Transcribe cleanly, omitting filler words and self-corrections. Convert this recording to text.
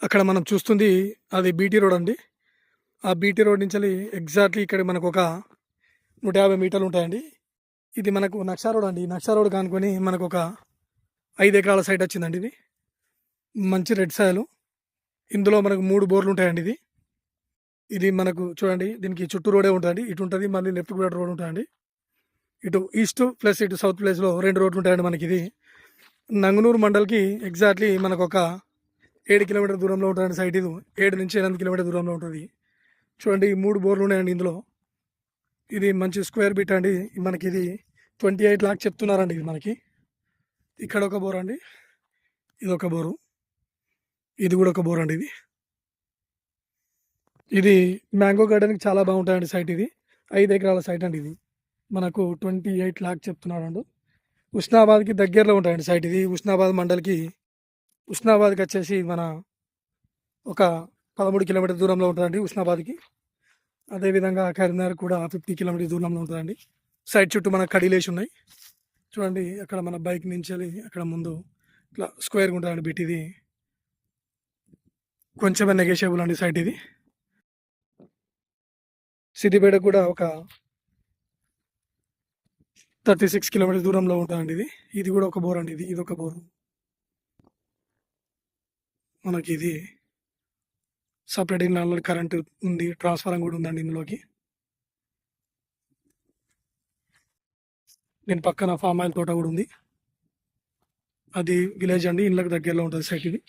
అక్కడ మనం చూస్తుంది అది బీటీ రోడ్ అండి. ఆ బీటీ రోడ్ నుంచి ఎగ్జాక్ట్లీ ఇక్కడ మనకు ఒక 150 మీటర్లు ఉంటాయండి. ఇది మనకు నక్షా రోడ్ అండి. నక్షా రోడ్ కానుకొని మనకు ఒక 5 ఎకరాల సైట్ వచ్చిందండి. ఇది మంచి రెడ్ సాయిల్. ఇందులో మనకు 3 బోర్లు ఉంటాయండి. ఇది మనకు చూడండి, దీనికి చుట్టూ రోడే ఉంటుంది. ఇటు ఉంటుంది, మళ్ళీ లెఫ్ట్ కూడా రోడ్ ఉంటుందండి. ఇటు ఈస్ట్ ప్లస్ ఇటు సౌత్ ప్లేస్లో 2 రోడ్లు ఉంటాయండి మనకి. ఇది నంగునూరు మండల్కి ఎగ్జాక్ట్లీ మనకు ఒక 7 కిలోమీటర్ దూరంలో ఉంటుంది సైట్. ఇది 7 నుంచి 8 కిలోమీటర్ దూరంలో ఉంటుంది. చూడండి, 3 బోర్లు ఉన్నాయండి ఇందులో. ఇది మంచి స్క్వేర్ బిట్ అండి. మనకి ఇది 28 లాక్ చెప్తున్నారండి. ఇది మనకి ఇక్కడ ఒక బోర్ అండి, ఇది ఒక బోరు, ఇది కూడా ఒక బోర్ అండి. ఇది మ్యాంగో గార్డెన్కి చాలా బాగుంటాయండి సైట్. ఇది 5 ఎకరాల సైట్ అండి. ఇది మనకు 28 లాక్ చెప్తున్నాడు. ఉస్నాబాద్కి దగ్గరలో ఉంటాయండి సైట్. ఇది ఉస్నాబాద్ మండల్కి, ఉస్నాబాద్కి వచ్చేసి మన ఒక 13 కిలోమీటర్ దూరంలో ఉంటుందండి ఉస్నాబాద్కి. అదేవిధంగా కరీంనగర్ కూడా 50 కిలోమీటర్ దూరంలో ఉంటుందండి. సైడ్ చుట్టూ మనకు కడీలేసి ఉన్నాయి. చూడండి, అక్కడ మన బైక్ నుంచి అక్కడ ముందు ఇట్లా స్క్వేర్గా ఉంటుందండి బిట్. ఇది కొంచెమే నెగోషియబుల్ అండి సైట్. ఇది సిద్దిపేట కూడా ఒక 36 కిలోమీటర్ దూరంలో ఉంటుందండి. ఇది కూడా ఒక బోర్ అండి. ఇది ఒక బోరు మనకి. ఇది సపరేట్ ఇన్ కరెంట్ ఉంది, ట్రాన్స్ఫారం కూడా ఉందండి ఇందులోకి. దీని పక్కన ఫామ్ ఆయిల్ తోట కూడా ఉంది. అది విలేజ్ అండి, ఇళ్ళకి దగ్గరలో ఉంటుంది సైట్. ఇది